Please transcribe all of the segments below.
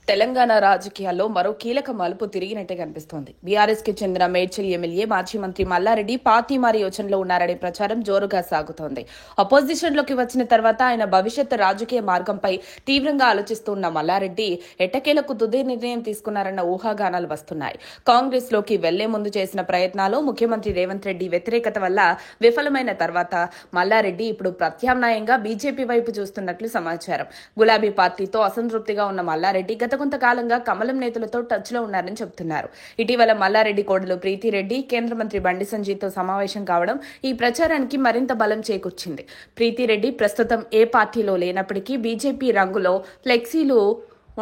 తెలంగాణ రాజకీయాల్లో మరో కీలక మలుపు తిరిగినట్టే కనిపిస్తోంది. బీఆర్ఎస్ కి చెందిన మేడ్చల్ ఎమ్మెల్యే మాజీ మంత్రి మల్లారెడ్డి పార్టీ మారే యోచనలో ఉన్నారనే ప్రచారం జోరుగా సాగుతోంది. అపోజిషన్ లోకి వచ్చిన తర్వాత ఆయన భవిష్యత్ రాజకీయ మార్గంపై తీవ్రంగా ఆలోచిస్తున్న మల్లారెడ్డి ఎట్టకేలకు తుది నిర్ణయం తీసుకున్నారన్న ఊహాగానాలు వస్తున్నాయి. కాంగ్రెస్ లోకి వెళ్లే ముందు చేసిన ప్రయత్నాలు ముఖ్యమంత్రి రేవంత్ రెడ్డి వ్యతిరేకత వల్ల విఫలమైన తర్వాత మల్లారెడ్డి ఇప్పుడు ప్రత్యామ్నాయంగా బీజేపీ వైపు చూస్తున్నట్లు సమాచారం. గులాబీ పార్టీతో అసంతృప్తిగా ఉన్న మల్లారెడ్డి గత కొంతకాలంగా కమలం నేతలతో టచ్ లో ఉన్నారని చెబుతున్నారు. ఇటీవల మల్లారెడ్డి కోడలు ప్రీతిరెడ్డి కేంద్ర మంత్రి బండి సంజయ్తో సమావేశం కావడం ఈ ప్రచారానికి మరింత బలం చేకూర్చింది. ప్రీతిరెడ్డి ప్రస్తుతం ఏ పార్టీలో లేనప్పటికీ బీజేపీ రంగులో ఫ్లెక్సీలు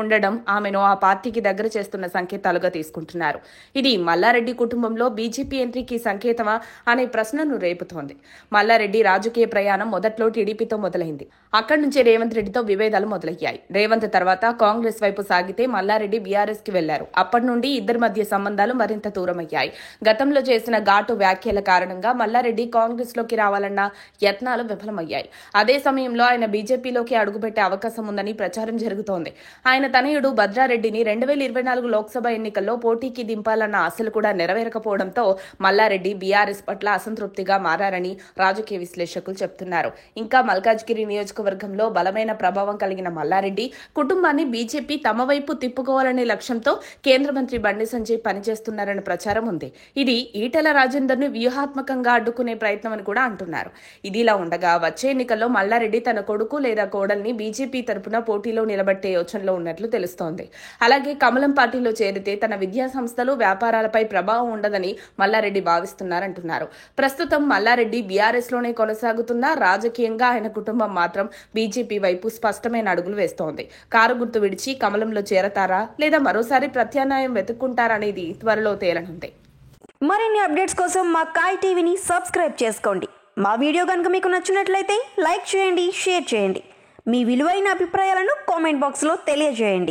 ఉండడం ఆమెను ఆ పార్టీకి దగ్గర చేస్తున్న సంకేతాలుగా తీసుకుంటున్నారు. ఇది మల్లారెడ్డి కుటుంబంలో బీజేపీ ఎంట్రీకి సంకేతమా అనే ప్రశ్నను రేపుతోంది. మల్లారెడ్డి రాజకీయ ప్రయాణం మొదట్లో టీడీపీతో మొదలైంది. అక్కడి నుంచే రేవంత్ రెడ్డితో విభేదాలు మొదలయ్యాయి. రేవంత్ తర్వాత కాంగ్రెస్ వైపు సాగితే మల్లారెడ్డి బీఆర్ఎస్ కి వెళ్లారు. అప్పటి నుండి ఇద్దరి మధ్య సంబంధాలు మరింత దూరమయ్యాయి. గతంలో చేసిన ఘాటు వ్యాఖ్యల కారణంగా మల్లారెడ్డి కాంగ్రెస్ లోకి రావాలన్న యత్నాలు విఫలమయ్యాయి. అదే సమయంలో ఆయన బీజేపీలోకి అడుగుపెట్టే అవకాశం ఉందని ప్రచారం జరుగుతోంది. ఆయన తనయుడు భద్రారెడ్డిని 2024 లోక్సభ ఎన్నికల్లో పోటీకి దింపాలన్న ఆశలు కూడా నెరవేరకపోవడంతో మల్లారెడ్డి బీఆర్ఎస్ పట్ల అసంతృప్తిగా మారారని రాజకీయ విశ్లేషకులు చెబుతున్నారు. ఇంకా మల్కాజ్గిరి నియోజకవర్గంలో బలమైన ప్రభావం కలిగిన మల్లారెడ్డి కుటుంబాన్ని బీజేపీ తమ వైపు తిప్పుకోవాలనే లక్ష్యంతో కేంద్ర మంత్రి బండి సంజయ్ పనిచేస్తున్నారన్న ప్రచారం ఉంది. ఇది ఈటెల రాజేందర్ ను వ్యూహాత్మకంగా అడ్డుకునే ప్రయత్నం అని కూడా అంటున్నారు. ఇదిలా ఉండగా వచ్చే ఎన్నికల్లో మల్లారెడ్డి తన కొడుకు లేదా కోడల్ని బీజేపీ తరపున పోటీలో నిలబెట్టే యోచనలో ఉన్నట్లు తెలుస్తోంది. అలాగే కమలం పార్టీలో చేరితే తన విద్యా సంస్థలు వ్యాపారాలపై ప్రభావం ఉండదని మల్లారెడ్డి భావిస్తున్నారంటున్నారు. ప్రస్తుతం మల్లారెడ్డి బీఆర్ఎస్ లోనే కొనసాగుతున్నా రాజకీయంగా ఆయన కుటుంబం మాత్రం బీజేపీ వైపు స్పష్టమైన అడుగులు వేస్తోంది. కారు గుర్తు విడిచి కమలంలో చేరతారా లేదా మరోసారి ప్రత్యామ్నాయం వెతుక్కుంటారా అనేది త్వరలో తేలనుంది. మరిన్ని అప్డేట్స్ కోసం మా కాయ్ టీవీని సబ్స్క్రైబ్ చేసుకోండి. మా వీడియో కనుక మీకు నచ్చినట్లయితే లైక్ చేయండి, షేర్ చేయండి. మీ విలువైన అభిప్రాయాలను కామెంట్ బాక్స్లో తెలియజేయండి.